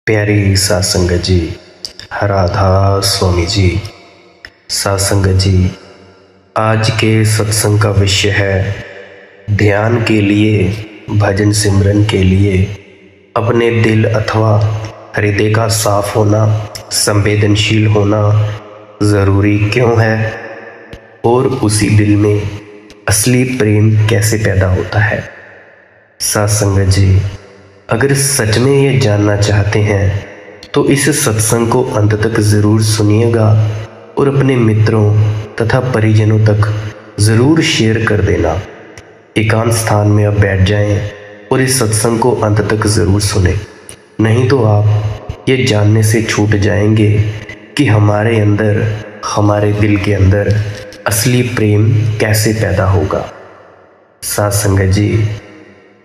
प्यारी सासंगत जी, राधा स्वामी जी। सासंगत जी, आज के सत्संग का विषय है ध्यान के लिए, भजन सिमरन के लिए अपने दिल अथवा हृदय का साफ होना, संवेदनशील होना ज़रूरी क्यों है और उसी दिल में असली प्रेम कैसे पैदा होता है। सासंगत जी, अगर सच में ये जानना चाहते हैं तो इस सत्संग को अंत तक ज़रूर सुनिएगा और अपने मित्रों तथा परिजनों तक ज़रूर शेयर कर देना। एकांत स्थान में अब बैठ जाएं और इस सत्संग को अंत तक ज़रूर सुने, नहीं तो आप ये जानने से छूट जाएंगे कि हमारे अंदर, हमारे दिल के अंदर असली प्रेम कैसे पैदा होगा। सासंगत जी,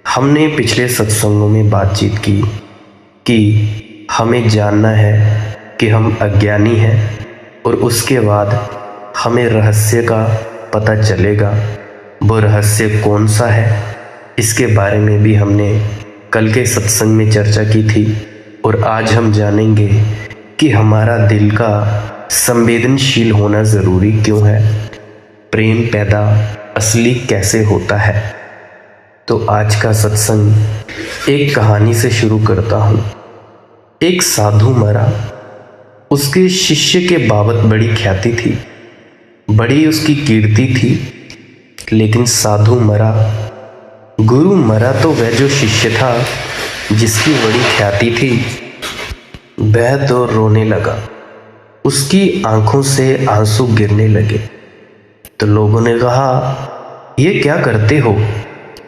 हमने पिछले सत्संगों में बातचीत की कि हमें जानना है कि हम अज्ञानी हैं और उसके बाद हमें रहस्य का पता चलेगा। वो रहस्य कौन सा है, इसके बारे में भी हमने कल के सत्संग में चर्चा की थी और आज हम जानेंगे कि हमारा दिल का संवेदनशील होना ज़रूरी क्यों है, प्रेम पैदा असली कैसे होता है। तो आज का सत्संग एक कहानी से शुरू करता हूँ। एक साधु मरा, उसके शिष्य के बाबत बड़ी ख्याति थी, बड़ी उसकी कीर्ति थी, लेकिन साधु मरा, गुरु मरा तो वह जो शिष्य था जिसकी बड़ी ख्याति थी वह तो रोने लगा, उसकी आंखों से आंसू गिरने लगे। तो लोगों ने कहा, ये क्या करते हो,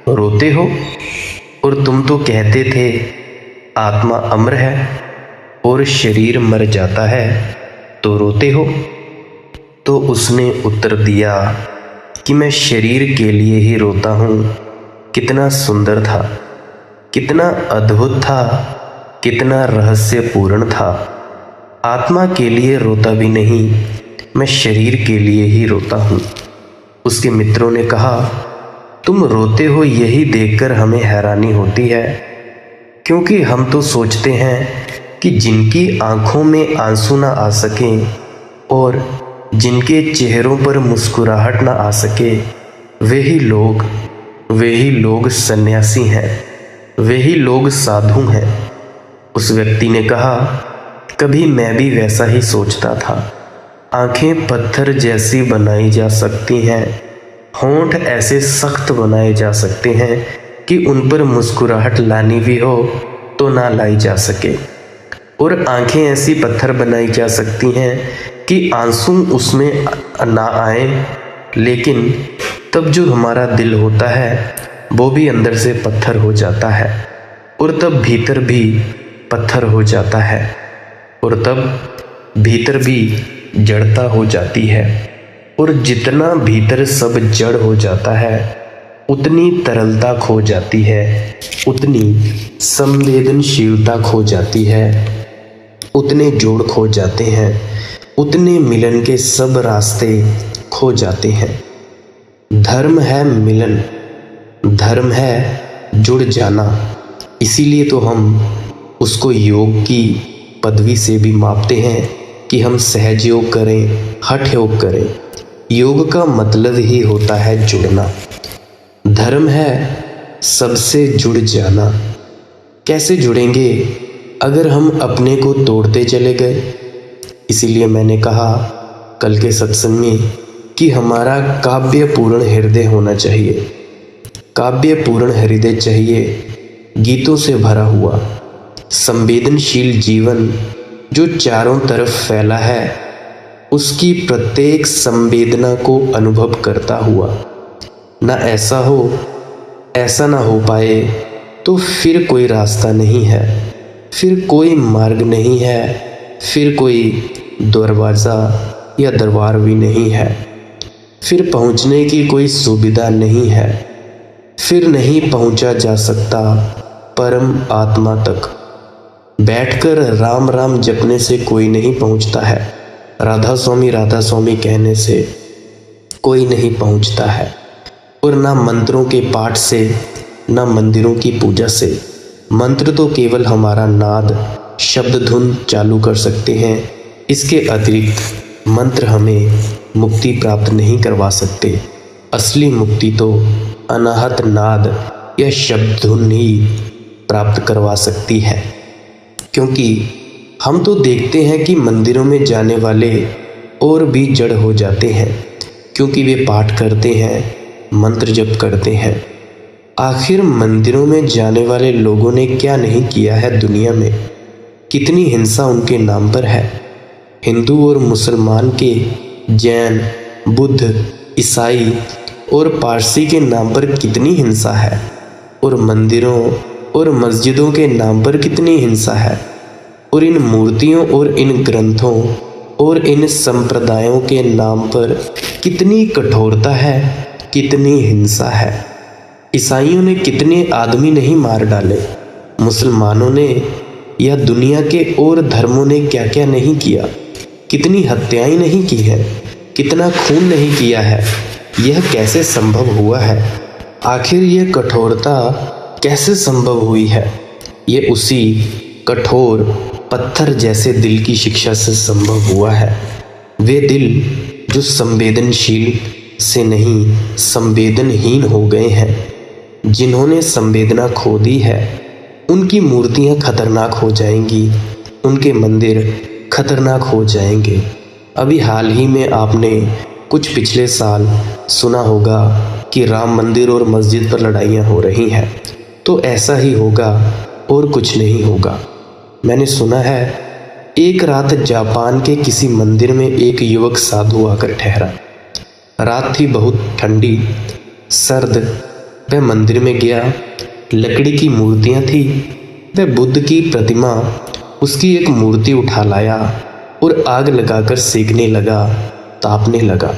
रोते हो? और तुम तो कहते थे आत्मा अमर है और शरीर मर जाता है, तो रोते हो? तो उसने उत्तर दिया कि मैं शरीर के लिए ही रोता हूँ। कितना सुंदर था, कितना अद्भुत था, कितना रहस्यपूर्ण था। आत्मा के लिए रोता भी नहीं, मैं शरीर के लिए ही रोता हूँ। उसके मित्रों ने कहा, तुम रोते हो यही देखकर हमें हैरानी होती है, क्योंकि हम तो सोचते हैं कि जिनकी आंखों में आंसू ना आ सकें और जिनके चेहरों पर मुस्कुराहट ना आ सके वही लोग सन्यासी हैं, वही लोग साधु हैं। उस व्यक्ति ने कहा, कभी मैं भी वैसा ही सोचता था। आंखें पत्थर जैसी बनाई जा सकती हैं, होंठ ऐसे सख्त बनाए जा सकते हैं कि उन पर मुस्कुराहट लानी भी हो तो ना लाई जा सके, और आंखें ऐसी पत्थर बनाई जा सकती हैं कि आंसू उसमें ना आए, लेकिन तब जो हमारा दिल होता है वो भी अंदर से पत्थर हो जाता है और तब भीतर भी पत्थर हो जाता है और तब भीतर भी जड़ता हो जाती है। और जितना भीतर सब जड़ हो जाता है उतनी तरलता खो जाती है, उतनी संवेदनशीलता खो जाती है, उतने जोड़ खो जाते हैं, उतने मिलन के सब रास्ते खो जाते हैं। धर्म है मिलन, धर्म है जुड़ जाना। इसीलिए तो हम उसको योग की पदवी से भी मापते हैं कि हम सहज योग करें, हठ योग करें। योग का मतलब ही होता है जुड़ना। धर्म है सबसे जुड़ जाना। कैसे जुड़ेंगे अगर हम अपने को तोड़ते चले गए? इसीलिए मैंने कहा कल के सत्संग में कि हमारा काव्यपूर्ण हृदय होना चाहिए। काव्यपूर्ण हृदय चाहिए, गीतों से भरा हुआ, संवेदनशील जीवन जो चारों तरफ फैला है, उसकी प्रत्येक संवेदना को अनुभव करता हुआ। ना ऐसा ना हो पाए तो फिर कोई रास्ता नहीं है, फिर कोई मार्ग नहीं है, फिर कोई दरवाज़ा या दरबार भी नहीं है, फिर पहुंचने की कोई सुविधा नहीं है, फिर नहीं पहुंचा जा सकता परम आत्मा तक। बैठकर राम राम जपने से कोई नहीं पहुंचता है, राधा स्वामी कहने से कोई नहीं पहुंचता है, और ना मंत्रों के पाठ से, ना मंदिरों की पूजा से। मंत्र तो केवल हमारा नाद, शब्द धुन चालू कर सकते हैं। इसके अतिरिक्त मंत्र हमें मुक्ति प्राप्त नहीं करवा सकते। असली मुक्ति तो अनाहत नाद या शब्द धुन ही प्राप्त करवा सकती है। क्योंकि हम तो देखते हैं कि मंदिरों में जाने वाले और भी जड़ हो जाते हैं, क्योंकि वे पाठ करते हैं, मंत्र जप करते हैं। आखिर मंदिरों में जाने वाले लोगों ने क्या नहीं किया है दुनिया में? कितनी हिंसा उनके नाम पर है। हिंदू और मुसलमान के, जैन, बुद्ध, ईसाई और पारसी के नाम पर कितनी हिंसा है, और मंदिरों और मस्जिदों के नाम पर कितनी हिंसा है, और इन मूर्तियों और इन ग्रंथों और इन संप्रदायों के नाम पर कितनी कठोरता है, कितनी हिंसा है। ईसाइयों ने कितने आदमी नहीं मार डाले, मुसलमानों ने या दुनिया के और धर्मों ने क्या क्या नहीं किया, कितनी हत्याएं नहीं की है, कितना खून नहीं किया है। यह कैसे संभव हुआ है? आखिर यह कठोरता कैसे संभव हुई है? ये उसी कठोर पत्थर जैसे दिल की शिक्षा से संभव हुआ है। वे दिल जो संवेदनशील से नहीं संवेदनहीन हो गए हैं, जिन्होंने संवेदना खो दी है, उनकी मूर्तियां खतरनाक हो जाएंगी, उनके मंदिर खतरनाक हो जाएंगे। अभी हाल ही में आपने कुछ पिछले साल सुना होगा कि राम मंदिर और मस्जिद पर लड़ाइयाँ हो रही हैं, तो ऐसा ही होगा और कुछ नहीं होगा। मैंने सुना है एक रात जापान के किसी मंदिर में एक युवक साधु आकर ठहरा। रात थी बहुत ठंडी सर्द। वह मंदिर में गया, लकड़ी की मूर्तियां थी। वह बुद्ध की प्रतिमा, उसकी एक मूर्ति उठा लाया और आग लगाकर सेकने लगा, तापने लगा।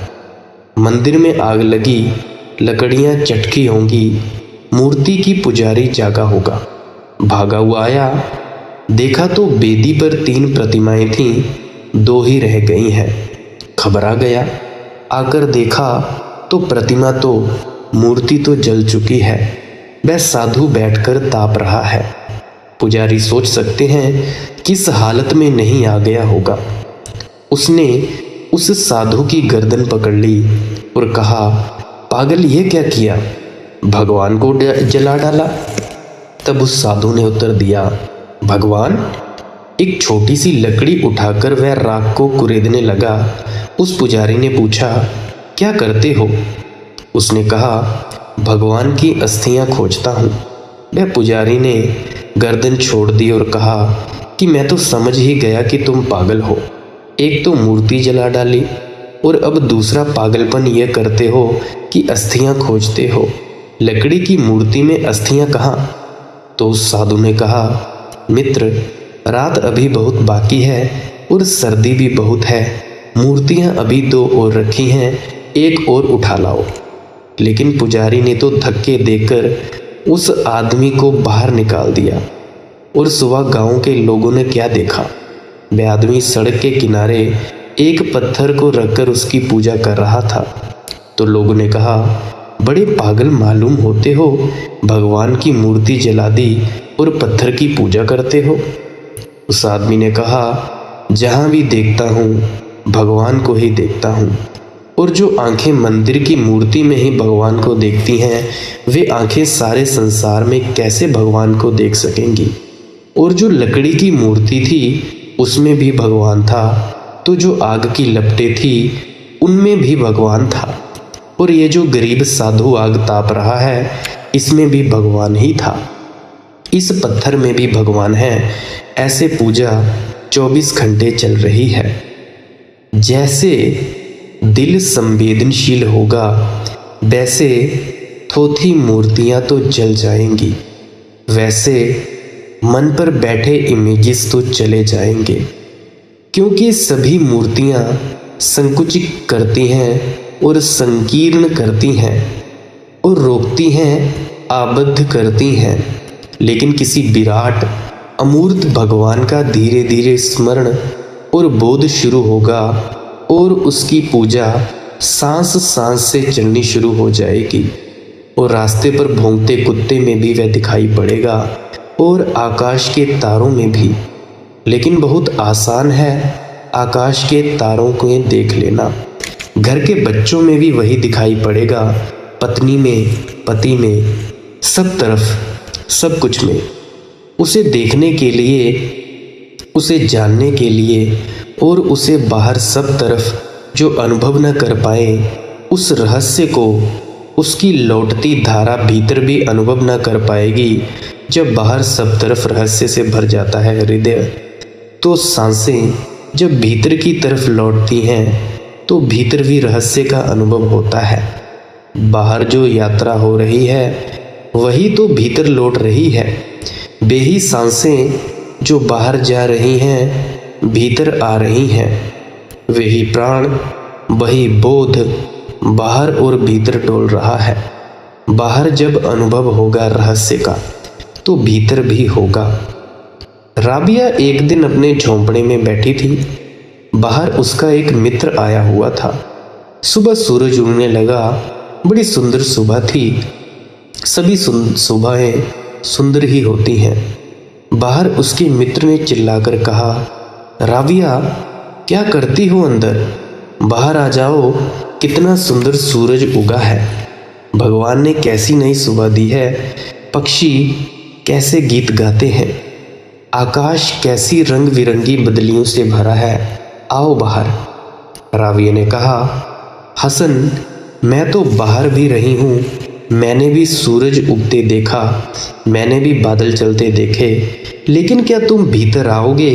मंदिर में आग लगी, लकड़ियां चटकी होंगी, मूर्ति की पुजारी जागा होगा। भागा हुआ आया, देखा तो बेदी पर 3 प्रतिमाएं थीं, 2 ही रह गई हैं। घबरा गया, आकर देखा तो प्रतिमा तो, मूर्ति तो जल चुकी है। वह साधु बैठकर ताप रहा है। पुजारी सोच सकते हैं किस हालत में नहीं आ गया होगा। उसने उस साधु की गर्दन पकड़ ली और कहा, पागल ये क्या किया? भगवान को जला डाला। तब उस साधु ने उत्तर दिया, भगवान? एक छोटी सी लकड़ी उठाकर वह राख को कुरेदने लगा। उस पुजारी ने पूछा, क्या करते हो? उसने कहा, भगवान की अस्थियां खोजता हूँ। वह पुजारी ने गर्दन छोड़ दी और कहा कि मैं तो समझ ही गया कि तुम पागल हो। एक तो मूर्ति जला डाली और अब दूसरा पागलपन यह करते हो कि अस्थियां खोजते हो। लकड़ी की मूर्ति में अस्थियां कहाँ? तो उस साधु ने कहा, मित्र, रात अभी बहुत बाकी है और सर्दी भी बहुत है। मूर्तियां अभी 2 और रखी हैं, एक और उठा लाओ। लेकिन पुजारी ने तो धक्के देकर उस आदमी को बाहर निकाल दिया। और सुबह गांव के लोगों ने क्या देखा? वह आदमी सड़क के किनारे एक पत्थर को रखकर उसकी पूजा कर रहा था। तो लोगों ने कहा, बड़े पागल मालूम होते हो, भगवान की मूर्ति जला दी और पत्थर की पूजा करते हो। उस आदमी ने कहा, जहाँ भी देखता हूँ भगवान को ही देखता हूँ, और जो आंखें मंदिर की मूर्ति में ही भगवान को देखती हैं, वे आंखें सारे संसार में कैसे भगवान को देख सकेंगी? और जो लकड़ी की मूर्ति थी उसमें भी भगवान था, तो जो आग की लपटें थी उनमें भी भगवान था, और ये जो गरीब साधु आग ताप रहा है इसमें भी भगवान ही था। इस पत्थर में भी भगवान है। ऐसे पूजा 24 घंटे चल रही है। जैसे दिल संवेदनशील होगा वैसे थोथी मूर्तियां तो जल जाएंगी, वैसे मन पर बैठे इमेजेस तो चले जाएंगे, क्योंकि सभी मूर्तियां संकुचित करती हैं और संकीर्ण करती हैं और रोकती हैं, आबद्ध करती हैं। लेकिन किसी विराट अमूर्त भगवान का धीरे धीरे स्मरण और बोध शुरू होगा और उसकी पूजा सांस सांस से चलनी शुरू हो जाएगी, और रास्ते पर भौंकते कुत्ते में भी वह दिखाई पड़ेगा और आकाश के तारों में भी। लेकिन बहुत आसान है आकाश के तारों को देख लेना। घर के बच्चों में भी वही दिखाई पड़ेगा, पत्नी में, पति में, सब तरफ, सब कुछ में। उसे देखने के लिए, उसे जानने के लिए और उसे बाहर सब तरफ जो अनुभव न कर पाए, उस रहस्य को उसकी लौटती धारा भीतर भी अनुभव न कर पाएगी। जब बाहर सब तरफ रहस्य से भर जाता है हृदय, तो सांसें जब भीतर की तरफ लौटती हैं तो भीतर भी रहस्य का अनुभव होता है। बाहर जो यात्रा हो रही है वही तो भीतर लौट रही है। बेही सांसें जो बाहर जा रही हैं भीतर आ रही हैं। वही प्राण, वही बोध बाहर और भीतर डोल रहा है। बाहर जब अनुभव होगा रहस्य का तो भीतर भी होगा। राबिया एक दिन अपने झोंपड़े में बैठी थी। बाहर उसका एक मित्र आया हुआ था। सुबह सूरज उगने लगा। बड़ी सुंदर सुबह थी। सभी सुबहें सुंदर ही होती हैं। बाहर उसके मित्र ने चिल्लाकर कहा, राबिया क्या करती हो अंदर? बाहर आ जाओ, कितना सुंदर सूरज उगा है। भगवान ने कैसी नई सुबह दी है। पक्षी कैसे गीत गाते हैं। आकाश कैसी रंग बिरंगी बदलियों से भरा है। आओ बाहर। राबिया ने कहा, हसन मैं तो बाहर भी रही हूँ। मैंने भी सूरज उगते देखा, मैंने भी बादल चलते देखे, लेकिन क्या तुम भीतर आओगे?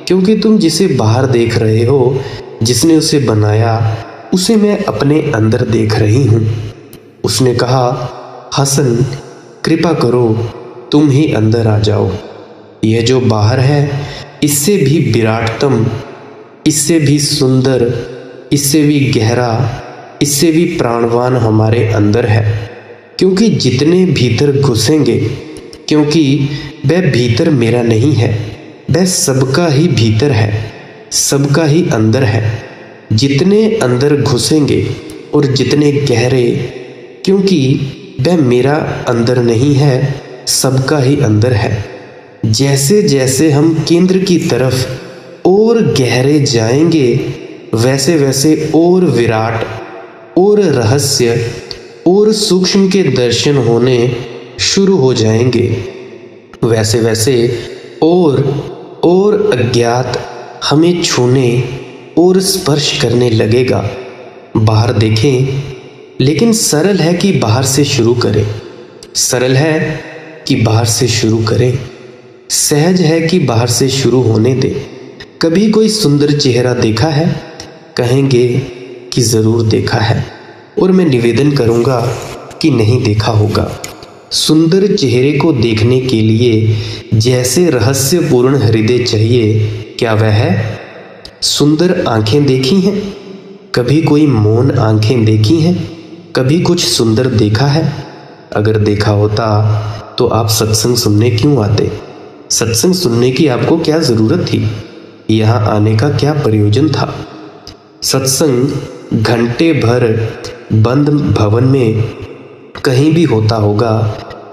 क्योंकि तुम जिसे बाहर देख रहे हो, जिसने उसे बनाया, उसे मैं अपने अंदर देख रही हूँ। उसने कहा, हसन कृपा करो, तुम ही अंदर आ जाओ। यह जो बाहर है इससे भी विराटतम, इससे भी सुंदर, इससे भी गहरा, इससे भी प्राणवान हमारे अंदर है। क्योंकि जितने भीतर घुसेंगे, क्योंकि वह भीतर मेरा नहीं है, वह सबका ही भीतर है, सबका ही अंदर है। जितने अंदर घुसेंगे और जितने गहरे, क्योंकि वह मेरा अंदर नहीं है, सबका ही अंदर है। जैसे जैसे हम केंद्र की तरफ और गहरे जाएंगे, वैसे वैसे और विराट और रहस्य और सूक्ष्म के दर्शन होने शुरू हो जाएंगे। वैसे वैसे और अज्ञात हमें छूने और स्पर्श करने लगेगा। बाहर देखें, लेकिन सरल है कि बाहर से शुरू करें। सरल है कि बाहर से शुरू करें। सहज है कि बाहर से शुरू होने दें। कभी कोई सुंदर चेहरा देखा है? कहेंगे कि ज़रूर देखा है, और मैं निवेदन करूँगा कि नहीं देखा होगा। सुंदर चेहरे को देखने के लिए जैसे रहस्यपूर्ण हृदय चाहिए, क्या वह है? सुंदर आंखें देखी हैं? कभी कोई मौन आंखें देखी हैं? कभी कुछ सुंदर देखा है? अगर देखा होता तो आप सत्संग सुनने क्यों आते? सत्संग सुनने की आपको क्या ज़रूरत थी? यहाँ आने का क्या प्रयोजन था? सत्संग घंटे भर बंद भवन में कहीं भी होता होगा,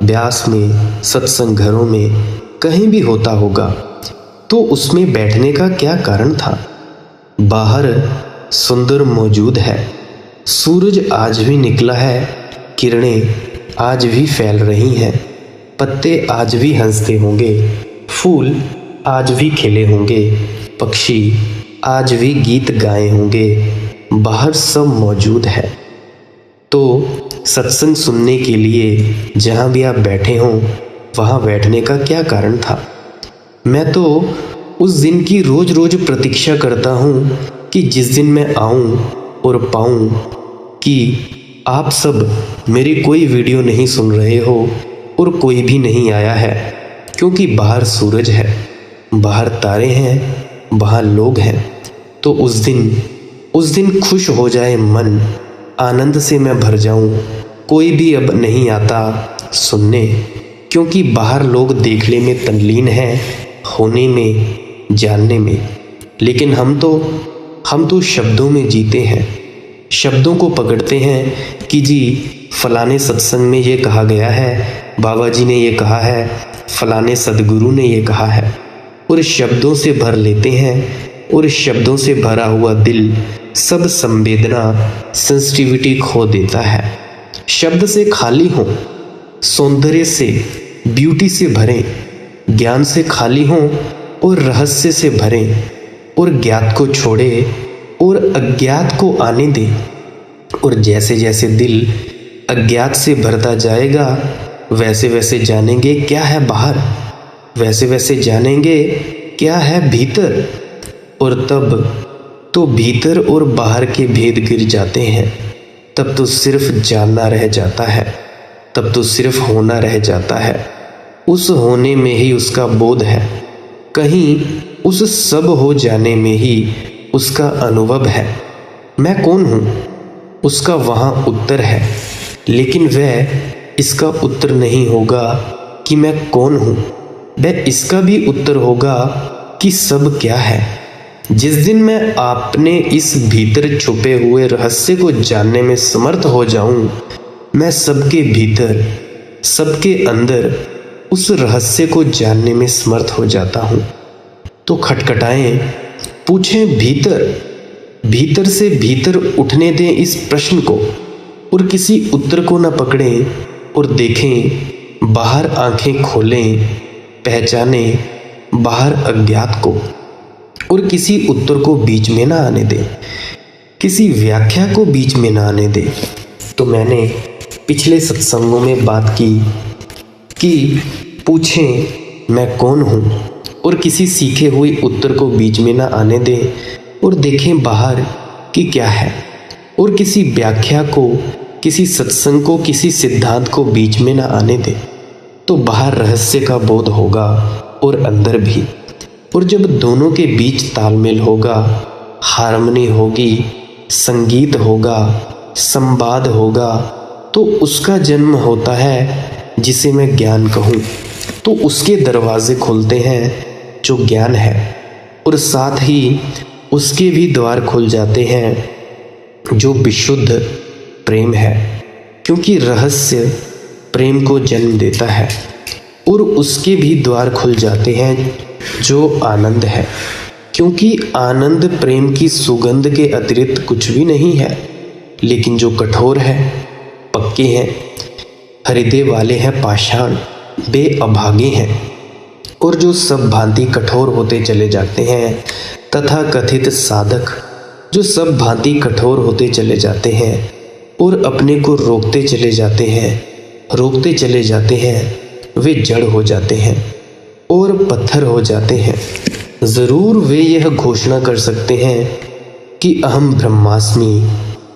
व्यास में, सत्संग घरों में, कहीं भी होता होगा, तो उसमें बैठने का क्या कारण था? बाहर सुंदर मौजूद है। सूरज आज भी निकला है, किरणें आज भी फैल रही हैं, पत्ते आज भी हंसते होंगे, फूल आज भी खिले होंगे, पक्षी आज भी गीत गाए होंगे। बाहर सब मौजूद है। तो सत्संग सुनने के लिए जहाँ भी आप बैठे हों, वहाँ बैठने का क्या कारण था? मैं तो उस दिन की रोज रोज प्रतीक्षा करता हूँ कि जिस दिन मैं आऊँ और पाऊँ कि आप सब मेरी कोई वीडियो नहीं सुन रहे हो और कोई भी नहीं आया है, क्योंकि बाहर सूरज है, बाहर तारे हैं, बाहर लोग हैं। तो उस दिन खुश हो जाए मन, आनंद से मैं भर जाऊं। कोई भी अब नहीं आता सुनने, क्योंकि बाहर लोग देखने में तल्लीन हैं, होने में, जानने में। लेकिन हम तो शब्दों में जीते हैं, शब्दों को पकड़ते हैं कि जी फलाने सत्संग में ये कहा गया है, बाबा जी ने ये कहा है, फलाने सदगुरु ने ये कहा है। और शब्दों से भर लेते हैं, और शब्दों से भरा हुआ दिल सब संवेदना सेंसिटिविटी खो देता है। शब्द से खाली हों, सौंदर्य से ब्यूटी से भरें, ज्ञान से खाली हों और रहस्य से भरें, और ज्ञात को छोड़े और अज्ञात को आने दें। और जैसे जैसे दिल अज्ञात से भरता जाएगा, वैसे वैसे जानेंगे क्या है बाहर, वैसे वैसे जानेंगे क्या है भीतर। और तब तो भीतर और बाहर के भेद गिर जाते हैं। तब तो सिर्फ जानना रह जाता है, तब तो सिर्फ होना रह जाता है। उस होने में ही उसका बोध है, कहीं उस सब हो जाने में ही उसका अनुभव है। मैं कौन हूँ, उसका वहाँ उत्तर है, लेकिन वह इसका उत्तर नहीं होगा कि मैं कौन हूँ। वह इसका भी उत्तर होगा कि सब क्या है। जिस दिन मैं आपने इस भीतर छुपे हुए रहस्य को जानने में समर्थ हो जाऊं, मैं सबके भीतर, सबके अंदर उस रहस्य को जानने में समर्थ हो जाता हूं। तो खटखटाएं, पूछें भीतर, भीतर से भीतर उठने दें इस प्रश्न को, और किसी उत्तर को न पकड़ें, और देखें बाहर आंखें खोलें, पहचानें बाहर अज्ञात को, और किसी उत्तर को बीच में ना आने दें, किसी व्याख्या को बीच में ना आने दें। तो मैंने पिछले सत्संगों में बात की कि पूछें मैं कौन हूँ, और किसी सीखे हुए उत्तर को बीच में ना आने दें, और देखें बाहर कि क्या है, और किसी व्याख्या को, किसी सत्संग को, किसी सिद्धांत को बीच में ना आने दें। तो बाहर रहस्य का बोध होगा और अंदर भी। और जब दोनों के बीच तालमेल होगा, हार्मनी होगी, संगीत होगा, संवाद होगा, तो उसका जन्म होता है जिसे मैं ज्ञान कहूँ। तो उसके दरवाजे खुलते हैं जो ज्ञान है, और साथ ही उसके भी द्वार खुल जाते हैं जो विशुद्ध प्रेम है, क्योंकि रहस्य प्रेम को जन्म देता है। और उसके भी द्वार खुल जाते हैं जो आनंद है, क्योंकि आनंद प्रेम की सुगंध के अतिरिक्त कुछ भी नहीं है। लेकिन जो कठोर है, पक्के हैं, हृदय वाले हैं पाषाण, वे अभागे हैं। और जो सब भांति कठोर होते चले जाते हैं, तथा कथित साधक जो सब भांति कठोर होते चले जाते हैं और अपने को रोकते चले जाते हैं, रोकते चले जाते हैं, वे जड़ हो जाते हैं और पत्थर हो जाते हैं। ज़रूर वे यह घोषणा कर सकते हैं कि अहम ब्रह्मास्मि,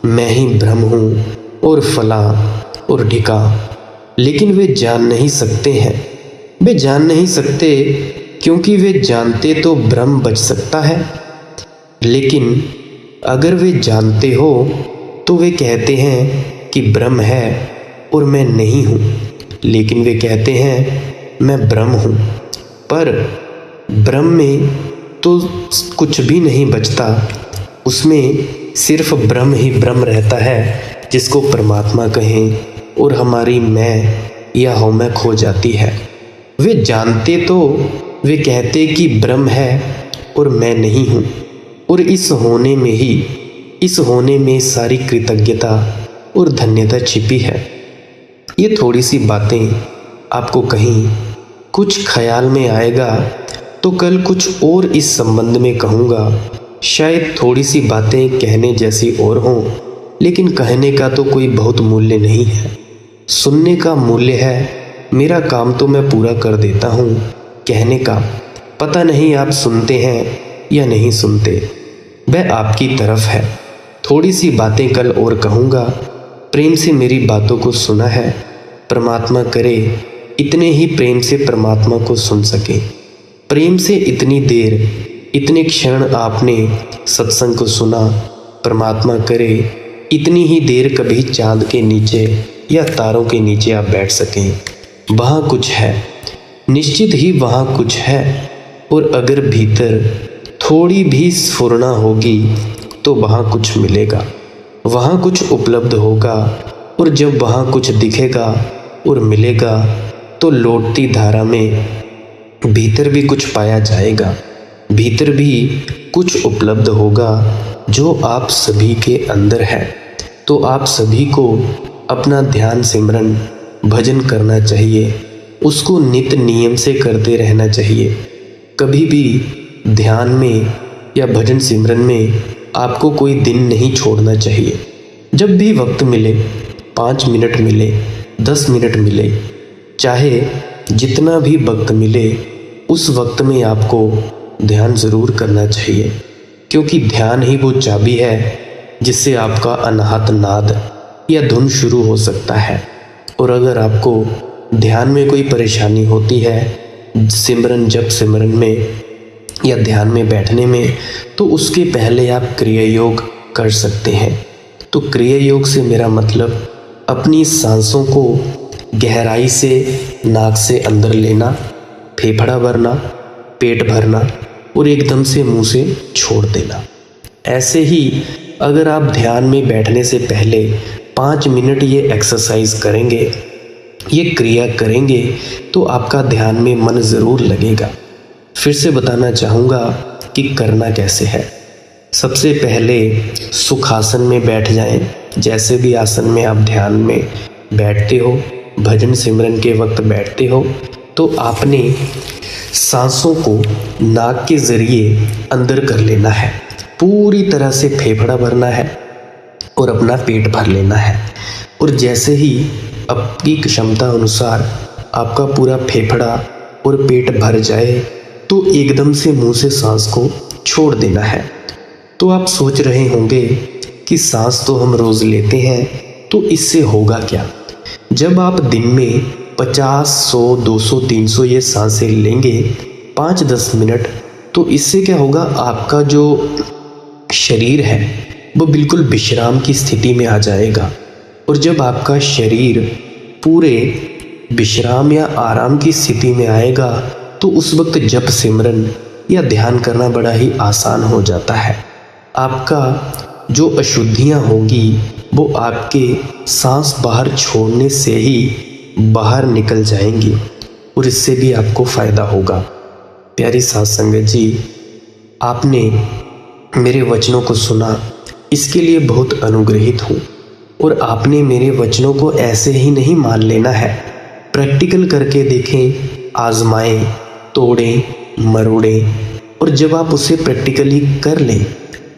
मैं ही ब्रह्म हूँ, और फला और ढिका, लेकिन वे जान नहीं सकते हैं। वे जान नहीं सकते क्योंकि वे जानते तो ब्रह्म बच सकता है, लेकिन अगर वे जानते हो तो वे कहते हैं कि ब्रह्म है और मैं नहीं हूँ। लेकिन वे कहते हैं मैं ब्रह्म हूँ, पर ब्रह्म में तो कुछ भी नहीं बचता, उसमें सिर्फ ब्रह्म ही ब्रह्म रहता है, जिसको परमात्मा कहें, और हमारी मैं या हो मैं खो जाती है। वे जानते तो वे कहते कि ब्रह्म है और मैं नहीं हूँ, और इस होने में सारी कृतज्ञता और धन्यता छिपी है। ये थोड़ी सी बातें आपको कहीं कुछ ख्याल में आएगा तो कल कुछ और इस संबंध में कहूँगा। शायद थोड़ी सी बातें कहने जैसी और हों, लेकिन कहने का तो कोई बहुत मूल्य नहीं है, सुनने का मूल्य है। मेरा काम तो मैं पूरा कर देता हूँ, कहने का पता नहीं आप सुनते हैं या नहीं सुनते, वह आपकी तरफ है। थोड़ी सी बातें कल और कहूँगा। प्रेम से मेरी बातों को सुना है, परमात्मा करे इतने ही प्रेम से परमात्मा को सुन सके। प्रेम से इतनी देर, इतने क्षण आपने सत्संग को सुना, परमात्मा करे इतनी ही देर कभी चाँद के नीचे या तारों के नीचे आप बैठ सकें। वहाँ कुछ है, निश्चित ही वहाँ कुछ है। और अगर भीतर थोड़ी भी स्फुरना होगी तो वहाँ कुछ मिलेगा, वहाँ कुछ उपलब्ध होगा। और जब वहाँ कुछ दिखेगा और मिलेगा तो लौटती धारा में भीतर भी कुछ पाया जाएगा, भीतर भी कुछ उपलब्ध होगा जो आप सभी के अंदर है। तो आप सभी को अपना ध्यान सिमरन भजन करना चाहिए, उसको नित्य नियम से करते रहना चाहिए। कभी भी ध्यान में या भजन सिमरन में आपको कोई दिन नहीं छोड़ना चाहिए। जब भी वक्त मिले, 5 मिनट मिले, 10 मिनट मिले, चाहे जितना भी वक्त मिले, उस वक्त में आपको ध्यान ज़रूर करना चाहिए, क्योंकि ध्यान ही वो चाबी है जिससे आपका अनाहत नाद या धुन शुरू हो सकता है। और अगर आपको ध्यान में कोई परेशानी होती है सिमरन जप सिमरन में या ध्यान में बैठने में, तो उसके पहले आप क्रिया योग कर सकते हैं। तो क्रिया योग से मेरा मतलब अपनी सांसों को गहराई से नाक से अंदर लेना, फेफड़ा भरना, पेट भरना और एकदम से मुंह से छोड़ देना। ऐसे ही अगर आप ध्यान में बैठने से पहले 5 मिनट ये एक्सरसाइज करेंगे, ये क्रिया करेंगे, तो आपका ध्यान में मन ज़रूर लगेगा। फिर से बताना चाहूँगा कि करना कैसे है। सबसे पहले सुखासन में बैठ जाएं। जैसे भी आसन में आप ध्यान में बैठते हो, भजन सिमरन के वक्त बैठते हो, तो आपने सांसों को नाक के ज़रिए अंदर कर लेना है, पूरी तरह से फेफड़ा भरना है और अपना पेट भर लेना है। और जैसे ही आपकी क्षमता अनुसार आपका पूरा फेफड़ा और पेट भर जाए, तो एकदम से मुंह से सांस को छोड़ देना है। तो आप सोच रहे होंगे कि सांस तो हम रोज़ लेते हैं, तो इससे होगा क्या? जब आप दिन में 50, 100, 200, 300 ये सांसें लेंगे 5-10 मिनट, तो इससे क्या होगा, आपका जो शरीर है वो बिल्कुल विश्राम की स्थिति में आ जाएगा। और जब आपका शरीर पूरे विश्राम या आराम की स्थिति में आएगा, तो उस वक्त जप सिमरन या ध्यान करना बड़ा ही आसान हो जाता है। आपका जो अशुद्धियाँ होंगी वो आपके सांस बाहर छोड़ने से ही बाहर निकल जाएंगी और इससे भी आपको फ़ायदा होगा। प्यारी साध संगत जी, आपने मेरे वचनों को सुना, इसके लिए बहुत अनुग्रहित हूँ। और आपने मेरे वचनों को ऐसे ही नहीं मान लेना है, प्रैक्टिकल करके देखें, आजमाएं, तोड़ें, मरोड़ें। और जब आप उसे प्रैक्टिकली कर लें,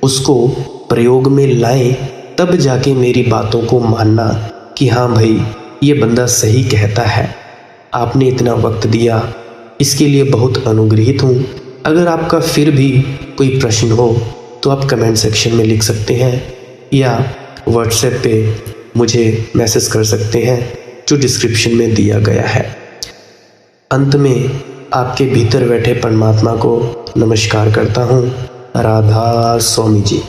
उसको प्रयोग में लाएं, तब जाके मेरी बातों को मानना कि हाँ भाई, ये बंदा सही कहता है। आपने इतना वक्त दिया, इसके लिए बहुत अनुग्रहित हूँ। अगर आपका फिर भी कोई प्रश्न हो तो आप कमेंट सेक्शन में लिख सकते हैं या व्हाट्सएप पे मुझे मैसेज कर सकते हैं, जो डिस्क्रिप्शन में दिया गया है। अंत में आपके भीतर बैठे परमात्मा को नमस्कार करता हूँ। राधा स्वामी जी।